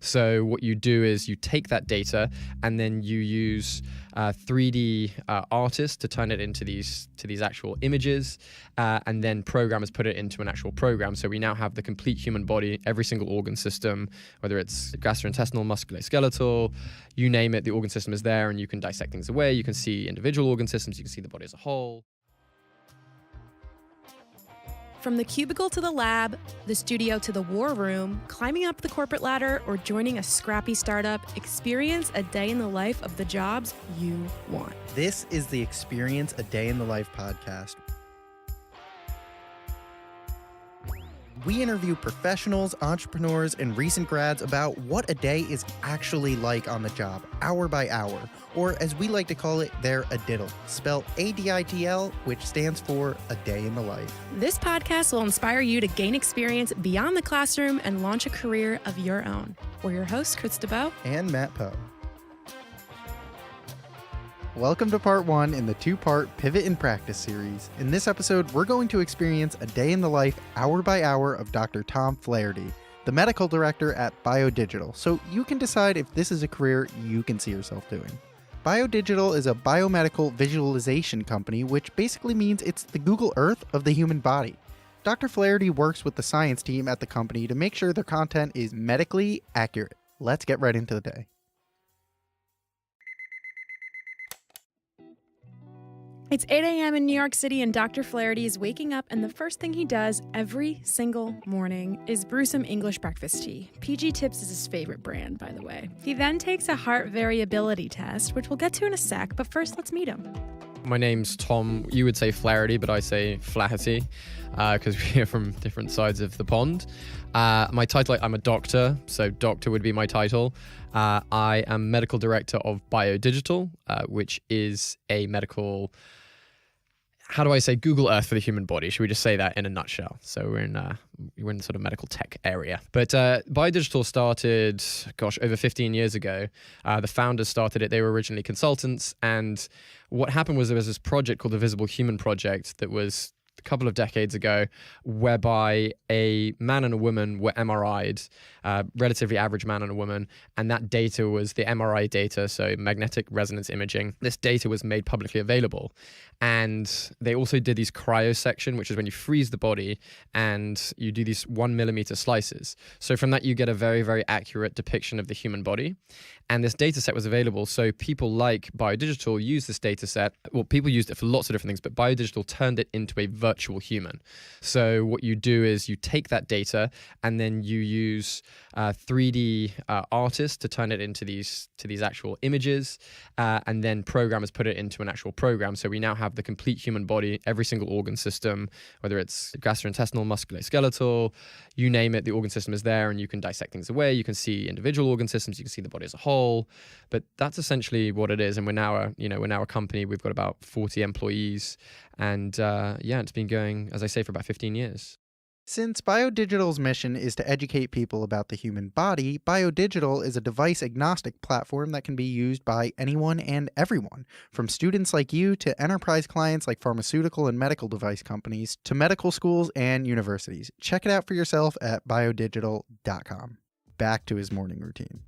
So what you do is you take that data and then you use 3D artists to turn it into these actual images, and then programmers put it into an actual program. So we now have the complete human body, every single organ system, whether it's gastrointestinal, musculoskeletal, you name it, the organ system is there, and you can dissect things away. You can see individual organ systems, you can see the body as a whole. From the cubicle to the lab, the studio to the war room, climbing up the corporate ladder, or joining a scrappy startup, experience a day in the life of the jobs you want. This is the Experience a Day in the Life podcast. We interview professionals, entrepreneurs, and recent grads about what a day is actually like on the job, hour by hour, or as we like to call it, their ADITL, spelled ADITL, which stands for A Day in the Life. This podcast will inspire you to gain experience beyond the classroom and launch a career of your own. We're your hosts, Chris DeBow and Matt Poe. Welcome to part one in the two-part Pivot in Practice series. In this episode, we're going to experience a day in the life, hour by hour, of Dr. Tom Flaherty, the medical director at BioDigital, so you can decide if this is a career you can see yourself doing. BioDigital is a biomedical visualization company, which basically means it's the Google Earth of the human body. Dr. Flaherty works with the science team at the company to make sure their content is medically accurate. Let's get right into the day. It's 8 a.m. in New York City, and Dr. Flaherty is waking up, and the first thing he does every single morning is brew some English breakfast tea. PG Tips is his favorite brand, by the way. He then takes a heart variability test, which we'll get to in a sec, but first let's meet him. My name's Tom. You would say Flaherty, but I say Flaherty because we're from different sides of the pond. My title, I'm a doctor, so doctor would be my title. I am medical director of BioDigital, which is a medical, how do I say, Google Earth for the human body? Should we just say that in a nutshell? So we're in the sort of medical tech area. But BioDigital started, over 15 years ago. The founders started it. They were originally consultants. And what happened was there was this project called the Visible Human Project that was a couple of decades ago, whereby a man and a woman were MRI'd, relatively average man and a woman, and that data was the MRI data, so magnetic resonance imaging. This data was made publicly available. And they also did these cryosection, which is when you freeze the body and you do these 1 millimeter slices. So from that, you get a very, very accurate depiction of the human body. And this data set was available. So people like BioDigital used this data set. Well, people used it for lots of different things, but BioDigital turned it into a virtual human. So what you do is you take that data and then you use 3D artists to turn it into these actual images, and then programmers put it into an actual program. So we now have the complete human body, every single organ system, whether it's gastrointestinal, musculoskeletal, you name it, the organ system is there, and you can dissect things away. You can see individual organ systems, you can see the body as a whole. But that's essentially what it is. And we're now a company. We've got about 40 employees, and it's been going, as I say, for about 15 years. Since BioDigital's mission is to educate people about the human body, BioDigital is a device-agnostic platform that can be used by anyone and everyone, from students like you to enterprise clients like pharmaceutical and medical device companies to medical schools and universities. Check it out for yourself at biodigital.com. Back to his morning routine.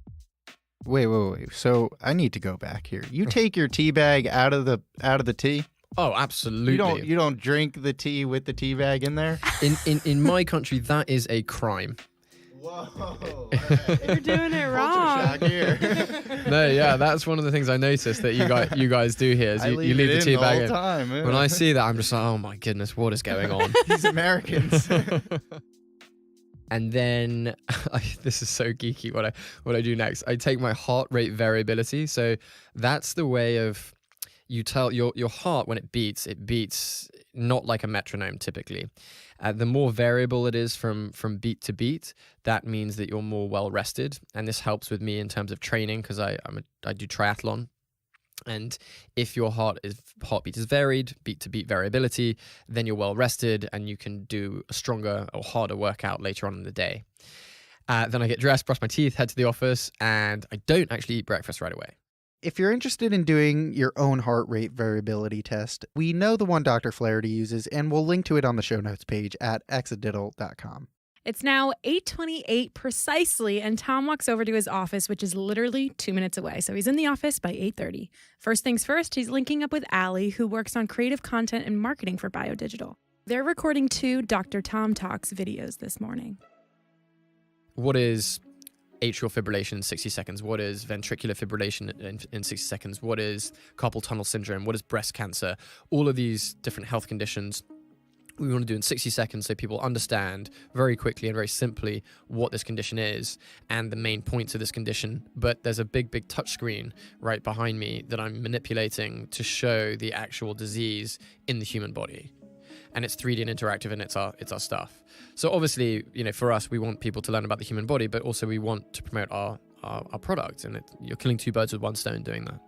Wait. So I need to go back here. You take your tea bag out of the tea? Oh, absolutely. You don't drink the tea with the tea bag in there? In my country, that is a crime. Whoa. You're doing it wrong. Culture shock here. No, yeah, that's one of the things I noticed that you guys do here. Is you leave the tea bag in. Time, yeah. When I see that, I'm just like, oh my goodness, what is going on? These Americans. And then this is so geeky. What I do next, I take my heart rate variability. So that's the way of, you tell your heart when it beats not like a metronome typically. The more variable it is from beat to beat, that means that you're more well rested. And this helps with me in terms of training because I do triathlon. And if your heartbeat is varied, beat to beat variability, then you're well rested and you can do a stronger or harder workout later on in the day. Then I get dressed, brush my teeth, head to the office, and I don't actually eat breakfast right away. If you're interested in doing your own heart rate variability test, we know the one Dr. Flaherty uses, and we'll link to it on the show notes page at exadiddle.com. It's now 8:28 precisely, and Tom walks over to his office, which is literally 2 minutes away. So he's in the office by 8:30. First things first, he's linking up with Allie, who works on creative content and marketing for BioDigital. They're recording 2 Dr. Tom Talks videos this morning. What is atrial fibrillation in 60 seconds? What is ventricular fibrillation in 60 seconds? What is carpal tunnel syndrome? What is breast cancer? All of these different health conditions we want to do in 60 seconds so people understand very quickly and very simply what this condition is and the main points of this condition. But there's a big touch screen right behind me that I'm manipulating to show the actual disease in the human body. And it's 3D and interactive, and it's our stuff. So obviously, for us, we want people to learn about the human body, but also we want to promote our product, and you're killing 2 birds with 1 stone doing that.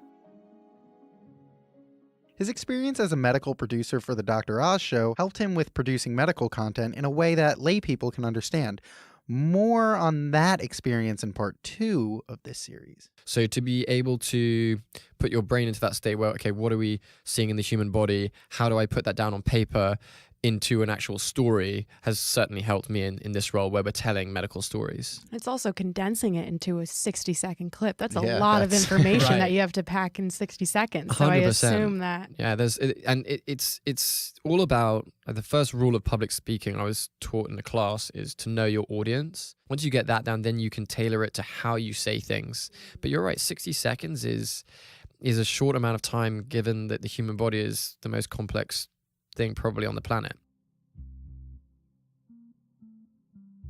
His experience as a medical producer for the Dr. Oz show helped him with producing medical content in a way that lay people can understand. More on that experience in part 2 of this series. So to be able to put your brain into that state where, okay, what are we seeing in the human body? How do I put that down on paper into an actual story has certainly helped me in this role where we're telling medical stories. It's also condensing it into a 60-second clip. That's a Yeah, lot of information Right. that you have to pack in 60 seconds. So 100%. I assume that. Yeah, it's all about the first rule of public speaking I was taught in the class is to know your audience. Once you get that down, then you can tailor it to how you say things. But you're right, 60 seconds is a short amount of time given that the human body is the most complex thing probably on the planet.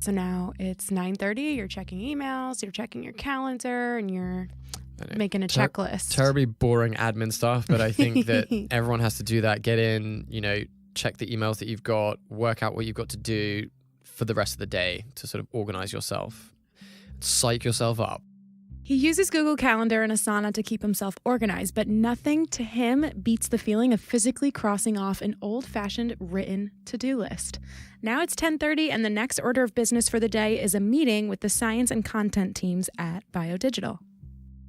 So now it's 9:30, you're checking emails, you're checking your calendar, and you're making a checklist. Terribly boring admin stuff, but I think that everyone has to do that. Get in, check the emails that you've got, work out what you've got to do for the rest of the day to sort of organize yourself, psych yourself up. He uses Google Calendar and Asana to keep himself organized, but nothing to him beats the feeling of physically crossing off an old-fashioned written to-do list. Now it's 10:30, and the next order of business for the day is a meeting with the science and content teams at BioDigital.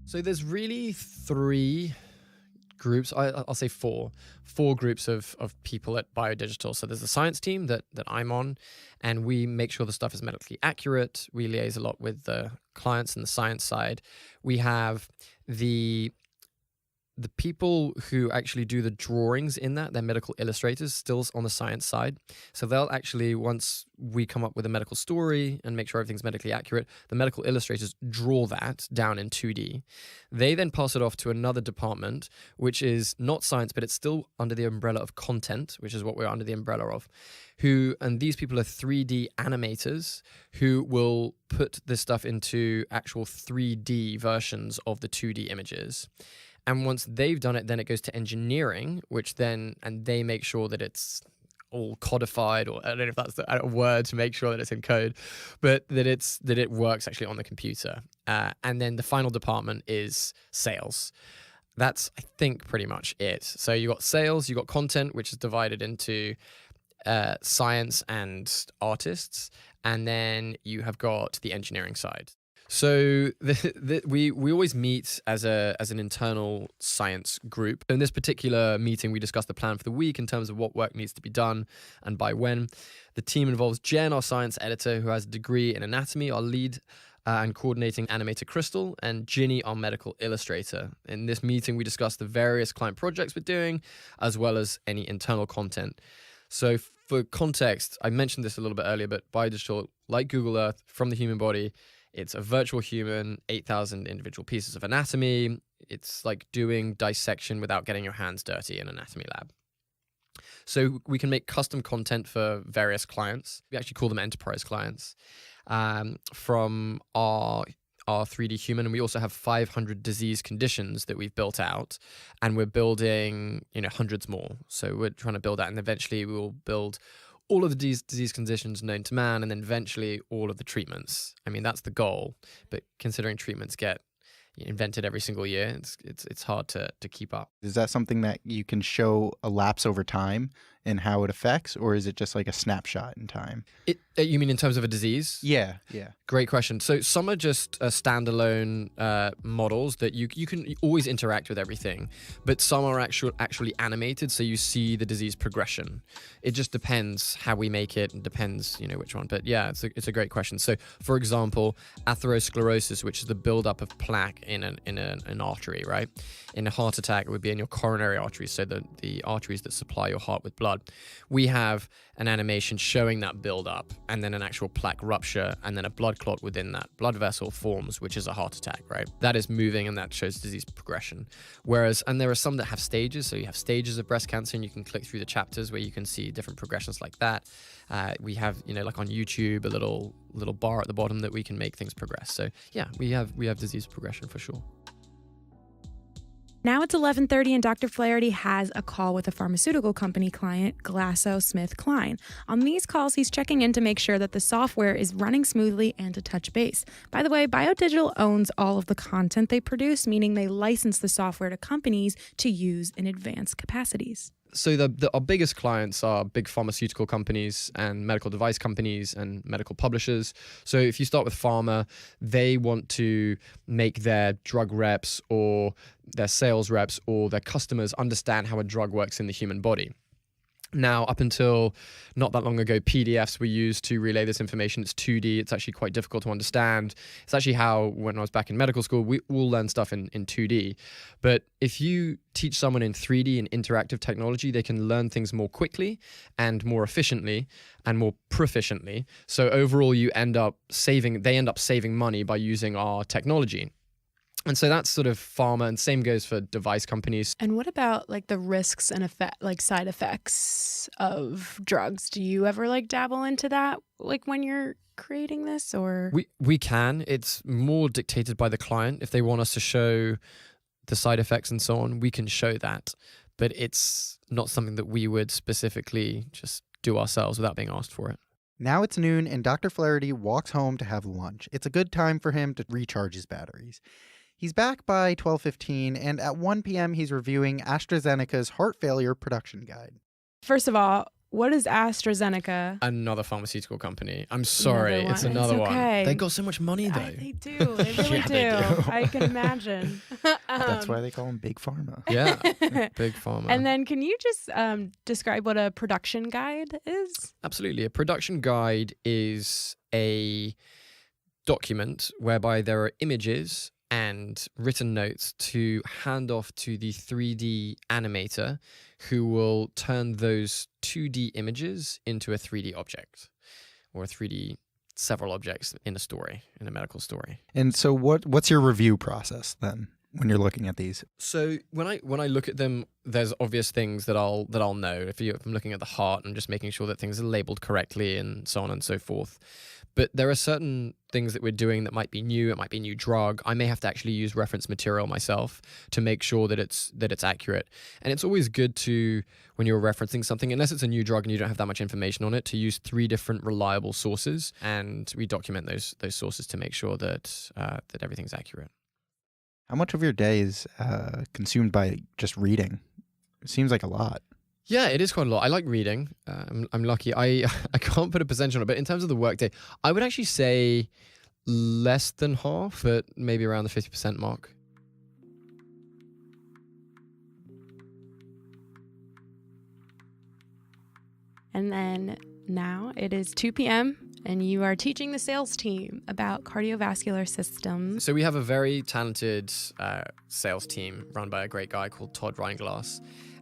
So there's really 3 groups, I'll say 4 groups of people at BioDigital. So there's the science team that I'm on, and we make sure the stuff is medically accurate. We liaise a lot with the clients and the science side. We have the people who actually do the drawings in that, they're medical illustrators still on the science side. So they'll actually, once we come up with a medical story and make sure everything's medically accurate, the medical illustrators draw that down in 2D. They then pass it off to another department, which is not science, but it's still under the umbrella of content, which is what we're under the umbrella of. And these people are 3D animators who will put this stuff into actual 3D versions of the 2D images. And once they've done it, then it goes to engineering, and they make sure that it's all codified, or I don't know if that's a word to make sure that it's in code, but that it works actually on the computer. And then the final department is sales. That's, I think, pretty much it. So you got sales, you got content, which is divided into science and artists, and then you have got the engineering side. So we always meet as an internal science group. In this particular meeting, we discuss the plan for the week in terms of what work needs to be done and by when. The team involves Jen, our science editor, who has a degree in anatomy, our lead and coordinating animator Crystal, and Ginny, our medical illustrator. In this meeting, we discuss the various client projects we're doing, as well as any internal content. So for context, I mentioned this a little bit earlier, but BioDigital, like Google Earth, from the human body, it's a virtual human, 8,000 individual pieces of anatomy. It's like doing dissection without getting your hands dirty in an anatomy lab. So we can make custom content for various clients. We actually call them enterprise clients from our 3D human. And we also have 500 disease conditions that we've built out. And we're building, hundreds more. So we're trying to build that. And eventually we will build all of the disease conditions known to man, and then eventually all of the treatments. I mean, that's the goal. But considering treatments get invented every single year, it's hard to keep up. Is that something that you can show a lapse over time and how it affects, or is it just like a snapshot in time? You mean in terms of a disease? Yeah. Great question. So some are just standalone models that you can always interact with everything, but some are actually animated, so you see the disease progression. It just depends how we make it, and depends which one. But yeah, it's a great question. So for example, atherosclerosis, which is the buildup of plaque in an artery, right? In a heart attack, it would be in your coronary arteries, so the arteries that supply your heart with blood. We have an animation showing that buildup, and then an actual plaque rupture, and then a blood clot within that blood vessel forms, which is a heart attack, right? That is moving, and that shows disease progression. And there are some that have stages, so you have stages of breast cancer, and you can click through the chapters where you can see different progressions like that. We have, like on YouTube, a little bar at the bottom that we can make things progress. So yeah, we have disease progression for sure. Now it's 11:30 and Dr. Flaherty has a call with a pharmaceutical company client, GlaxoSmithKline. On these calls, he's checking in to make sure that the software is running smoothly and to touch base. By the way, BioDigital owns all of the content they produce, meaning they license the software to companies to use in advanced capacities. So our biggest clients are big pharmaceutical companies and medical device companies and medical publishers. So if you start with pharma, they want to make their drug reps or their sales reps or their customers understand how a drug works in the human body. Now, up until not that long ago, PDFs were used to relay this information. It's 2D. It's actually quite difficult to understand. It's actually how, when I was back in medical school, we all learned stuff in 2D. But if you teach someone in 3D and interactive technology, they can learn things more quickly and more efficiently and more proficiently. So overall, they end up saving money by using our technology. And so that's sort of pharma, and same goes for device companies. And what about like the risks and side effects of drugs? Do you ever dabble into that when you're creating this, or? We can. It's more dictated by the client. If they want us to show the side effects and so on, we can show that. But it's not something that we would specifically just do ourselves without being asked for it. Now it's noon and Dr. Flaherty walks home to have lunch. It's a good time for him to recharge his batteries. He's back by 12:15, and at 1 p.m. he's reviewing AstraZeneca's heart failure production guide. First of all, what is AstraZeneca? Another pharmaceutical company. I'm sorry, it's another one. They got so much money, though. They do. They really do. They do. I can imagine. That's why they call them Big Pharma. Yeah, Big Pharma. And then can you just describe what a production guide is? Absolutely. A production guide is a document whereby there are images and written notes to hand off to the 3D animator, who will turn those 2D images into a 3D object, or several objects in a medical story. And so what's your review process then when you're looking at these? So when I look at them, there's obvious things that I'll know. If I'm looking at the heart, I'm just making sure that things are labeled correctly and so on and so forth. But there are certain things that we're doing that might be new. It might be a new drug. I may have to actually use reference material myself to make sure that it's accurate. And it's always good to, when you're referencing something, unless it's a new drug and you don't have that much information on it, to use 3 different reliable sources, and we document those sources to make sure that everything's accurate. How much of your day is consumed by just reading? It seems like a lot. Yeah, it is quite a lot. I like reading. I'm lucky. I can't put a percentage on it, but in terms of the workday, I would actually say less than half, but maybe around the 50% mark. And then now it is 2 p.m. and you are teaching the sales team about cardiovascular systems. So we have a very talented sales team run by a great guy called Todd Reinglass.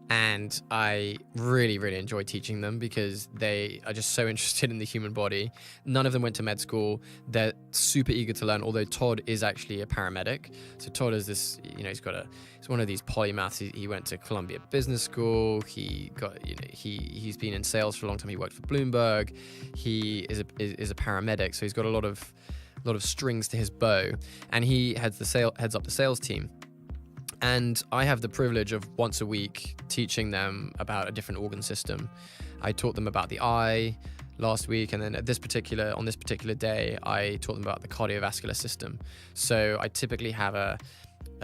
And I really, really enjoy teaching them because they are just so interested in the human body. None of them went to med school. They're super eager to learn, although Todd is actually a paramedic. So Todd is this, he's one of these polymaths. He went to Columbia Business School. He's been in sales for a long time. He worked for Bloomberg. He is a paramedic, so he's got a lot of strings to his bow. And he heads up the sales team. And I have the privilege of once a week teaching them about a different organ system. I taught them about the eye last week, and then on this particular day, I taught them about the cardiovascular system. So I typically have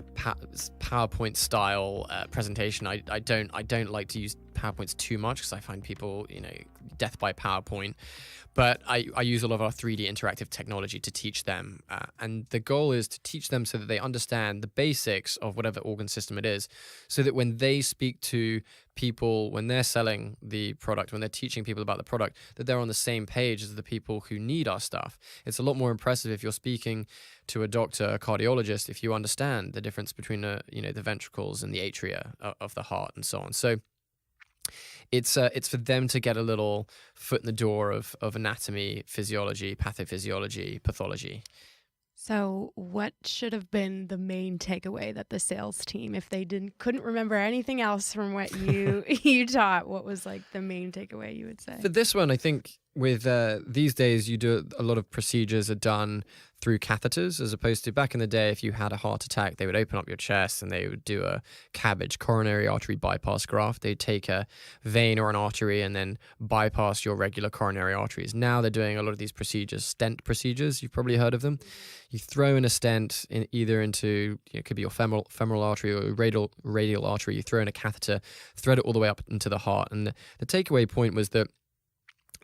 PowerPoint style presentation. I don't like to use PowerPoints too much because I find people, death by PowerPoint. But I use a lot of our 3D interactive technology to teach them. And the goal is to teach them so that they understand the basics of whatever organ system it is, so that when they speak to people, when they're selling the product, when they're teaching people about the product, that they're on the same page as the people who need our stuff. It's a lot more impressive if you're speaking to a doctor, a cardiologist, if you understand the difference between the ventricles and the atria of the heart and so on. So it's for them to get a little foot in the door of anatomy, physiology, pathophysiology, pathology. So what should have been the main takeaway that the sales team, if they couldn't remember anything else from what you taught, what was like the main takeaway you would say? For this one, I think with these days, you do a lot of procedures are done through catheters, as opposed to back in the day, if you had a heart attack, they would open up your chest and they would do a CABG, coronary artery bypass graft. They'd take a vein or an artery and then bypass your regular coronary arteries. Now they're doing a lot of these procedures, stent procedures. You've probably heard of them. You throw in a stent either into, it could be your femoral artery or radial artery. You throw in a catheter, thread it all the way up into the heart. And the takeaway point was that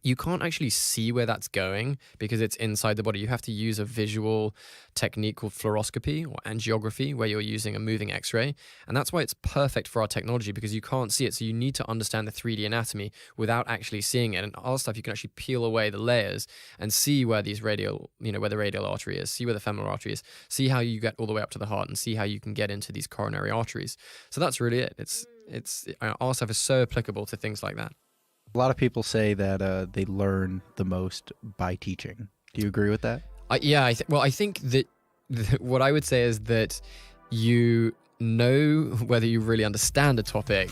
you can't actually see where that's going because it's inside the body. You have to use a visual technique called fluoroscopy or angiography, where you're using a moving X-ray. And that's why it's perfect for our technology, because you can't see it. So you need to understand the 3D anatomy without actually seeing it. And our stuff, you can actually peel away the layers and see where these where the radial artery is, see where the femoral artery is, see how you get all the way up to the heart, and see how you can get into these coronary arteries. So that's really it. Our stuff is so applicable to things like that. A lot of people say that they learn the most by teaching. Do you agree with that? I think that what I would say is that you know whether you really understand a topic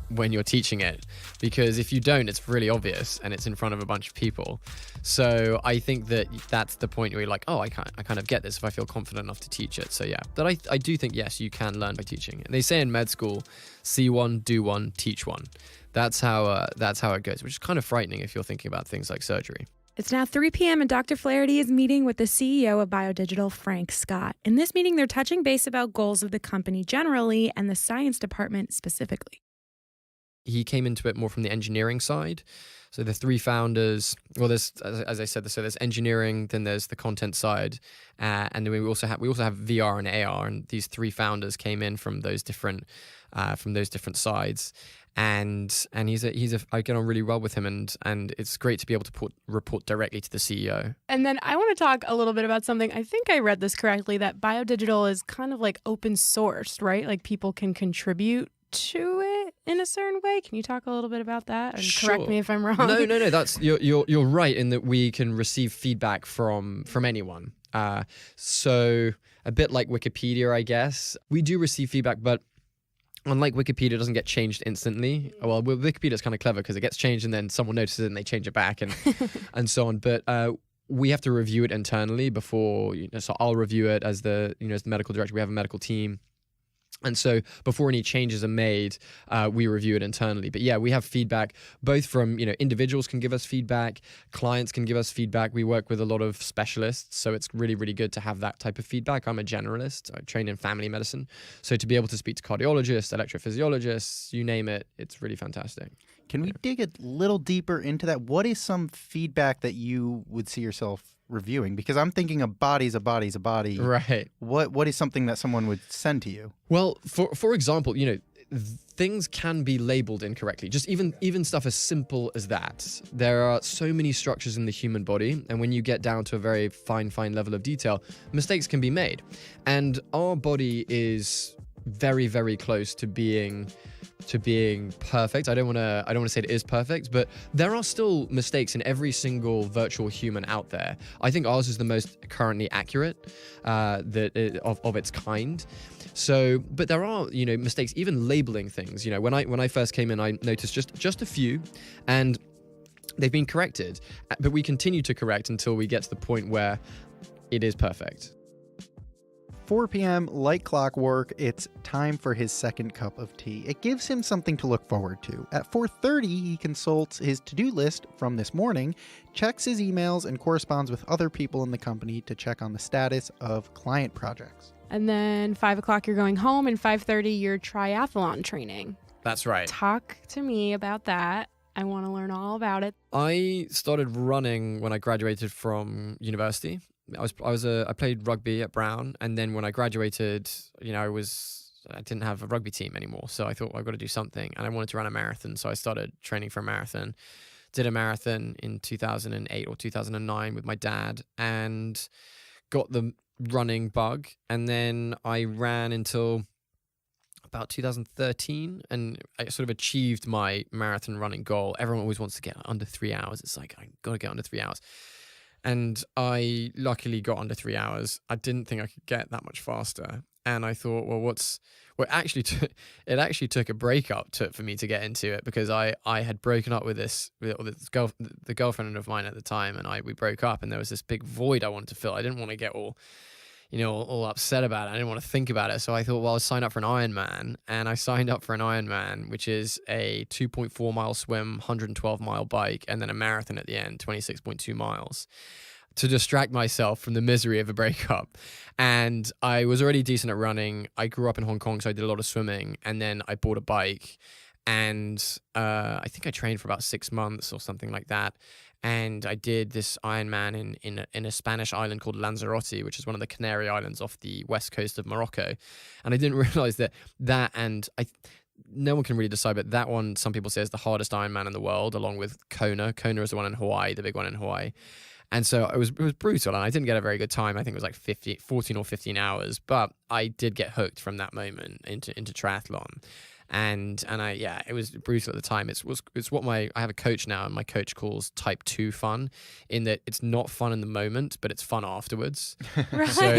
when you're teaching it, because if you don't, it's really obvious and it's in front of a bunch of people. So I think that that's the point where you're like, oh, I kind of get this if I feel confident enough to teach it. So yeah, but I do think, yes, you can learn by teaching. And they say in med school, see one, do one, teach one. That's how it goes, which is kind of frightening if you're thinking about things like surgery. It's now 3 p.m. and Dr. Flaherty is meeting with the CEO of BioDigital, Frank Scott. In this meeting, they're touching base about goals of the company generally and the science department specifically. He came into it more from the engineering side. So the three founders, well, there's, as I said, so there's engineering, then there's the content side, and then we also have VR and AR. And these three founders came in from those different sides. And I get on really well with him, and it's great to be able to report directly to the CEO. And then I want to talk a little bit about something. I think I read this correctly, that BioDigital is kind of like open sourced, right? Like people can contribute to it in a certain way. Can you talk a little bit about that and correct me if I'm wrong? No. That's you're right in that we can receive feedback from anyone. So a bit like Wikipedia, I guess. We do receive feedback, but unlike Wikipedia, it doesn't get changed instantly. Well, Wikipedia is kind of clever because it gets changed and then someone notices it and they change it back and and so on. But we have to review it internally before. So I'll review it as the medical director. We have a medical team. And so before any changes are made, we review it internally. But yeah, we have feedback both from, individuals can give us feedback, clients can give us feedback. We work with a lot of specialists, so it's really, really good to have that type of feedback. I'm a generalist. I train in family medicine. So to be able to speak to cardiologists, electrophysiologists, you name it, it's really fantastic. Can we dig a little deeper into that? What is some feedback that you would see yourself reviewing? Because I'm thinking a body's a body's a body. Right. What is something that someone would send to you? Well, for example, things can be labeled incorrectly. Just even stuff as simple as that. There are so many structures in the human body, and when you get down to a very fine level of detail, mistakes can be made. And our body is very, very close to being perfect. I don't want to say it is perfect, but there are still mistakes in every single virtual human out there. I think ours is the most currently accurate of its kind. So, but there are mistakes, even labeling things. When I first came in, I noticed just a few, and they've been corrected. But we continue to correct until we get to the point where it is perfect. 4 p.m., like clockwork, it's time for his second cup of tea. It gives him something to look forward to. At 4:30, he consults his to-do list from this morning, checks his emails, and corresponds with other people in the company to check on the status of client projects. And then 5 o'clock, you're going home, and 5:30, you're triathlon training. That's right. Talk to me about that. I want to learn all about it. I started running when I graduated from university. I played rugby at Brown, and then when I graduated, I didn't have a rugby team anymore. So I thought, I've got to do something, and I wanted to run a marathon. So I started training for a marathon. Did a marathon in 2008 or 2009 with my dad, and got the running bug. And then I ran until about 2013, and I sort of achieved my marathon running goal. Everyone always wants to get under 3 hours. It's like, I got to get under 3 hours. And I luckily got under 3 hours. I didn't think I could get that much faster. And I thought, it actually took a breakup for me to get into it, because I had broken up with the girlfriend of mine at the time, and we broke up, and there was this big void I wanted to fill. I didn't want to get all upset about it. I didn't want to think about it. So I thought, I'll sign up for an Ironman. And I signed up for an Ironman, which is a 2.4 mile swim, 112 mile bike, and then a marathon at the end, 26.2 miles, to distract myself from the misery of a breakup. And I was already decent at running. I grew up in Hong Kong, so I did a lot of swimming. And then I bought a bike, and I think I trained for about 6 months or something like that. And I did this Ironman in a Spanish island called Lanzarote, which is one of the Canary Islands off the west coast of Morocco. And I didn't realize no one can really decide, but that one, some people say, is the hardest Ironman in the world, along with Kona. Kona is the one in Hawaii, the big one in Hawaii. And so it was brutal, and I didn't get a very good time. I think it was like 14 or 15 hours, but I did get hooked from that moment into triathlon. And it was brutal at the time. It's what I have a coach now, and my coach calls type 2 fun, in that it's not fun in the moment, but it's fun afterwards. Right. So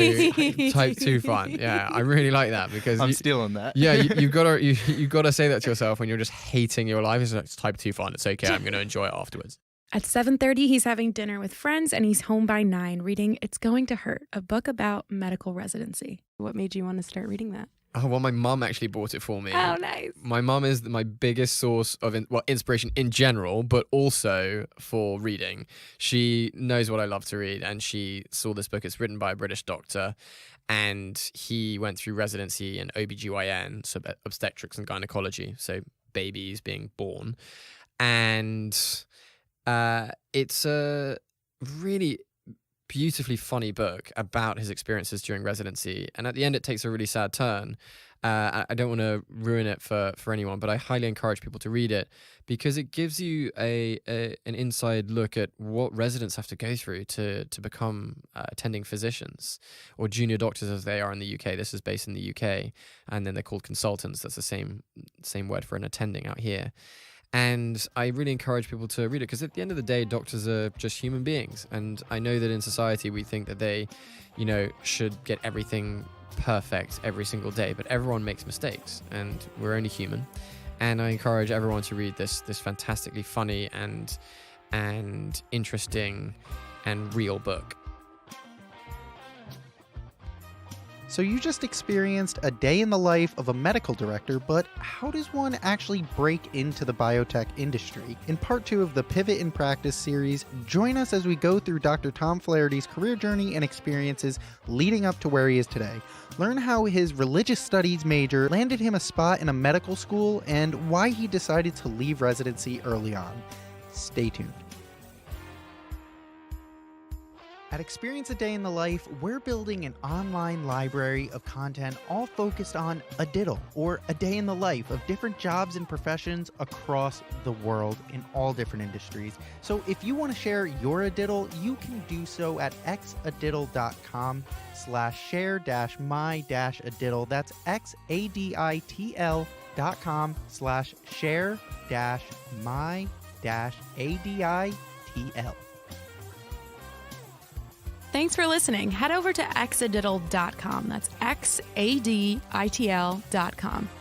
type 2 fun. Yeah, I really like that, because I'm stealing that. Yeah, you've got to say that to yourself when you're just hating your life. It's type 2 fun. It's okay. I'm going to enjoy it afterwards. At 7:30, he's having dinner with friends, and he's home by 9 reading It's Going to Hurt, a book about medical residency. What made you want to start reading that? Oh, well, my mum actually bought it for me. Oh, nice. My mum is my biggest source of inspiration in general, but also for reading. She knows what I love to read, and she saw this book. It's written by a British doctor, and he went through residency in OBGYN, so obstetrics and gynecology, so babies being born. And it's a really beautifully funny book about his experiences during residency, and at the end it takes a really sad turn. I don't want to ruin it for anyone, but I highly encourage people to read it, because it gives you an inside look at what residents have to go through to become attending physicians, or junior doctors as they are in the UK. This is based in the UK, and then they're called consultants. That's the same word for an attending out here. And I really encourage people to read it, because at the end of the day, doctors are just human beings. And I know that in society, we think that they, should get everything perfect every single day, but everyone makes mistakes, and we're only human. And I encourage everyone to read this fantastically funny and interesting and real book. So you just experienced a day in the life of a medical director, but how does one actually break into the biotech industry? In part 2 of the Pivot in Practice series, join us as we go through Dr. Tom Flaherty's career journey and experiences leading up to where he is today. Learn how his religious studies major landed him a spot in a medical school, and why he decided to leave residency early on. Stay tuned. At Experience a Day in the Life, we're building an online library of content all focused on a diddle, or a day in the life of different jobs and professions across the world in all different industries. So if you want to share your adiddle, you can do so at xadiddle.com/share-my-adiddle. That's xadiddle.com/share-my-adiddle. Thanks for listening. Head over to xadiddle.com. That's xaditl.com.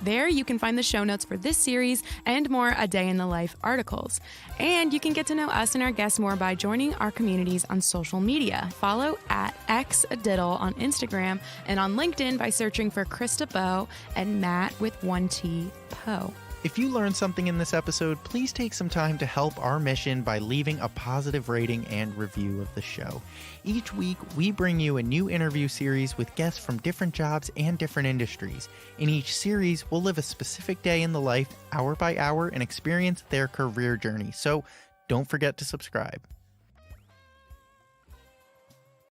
There you can find the show notes for this series and more A Day in the Life articles. And you can get to know us and our guests more by joining our communities on social media. Follow at xadiddle on Instagram and on LinkedIn by searching for Krista Bowe and Matt with 1T Poe. If you learned something in this episode, please take some time to help our mission by leaving a positive rating and review of the show. Each week, we bring you a new interview series with guests from different jobs and different industries. In each series, we'll live a specific day in the life, hour by hour, and experience their career journey. So don't forget to subscribe.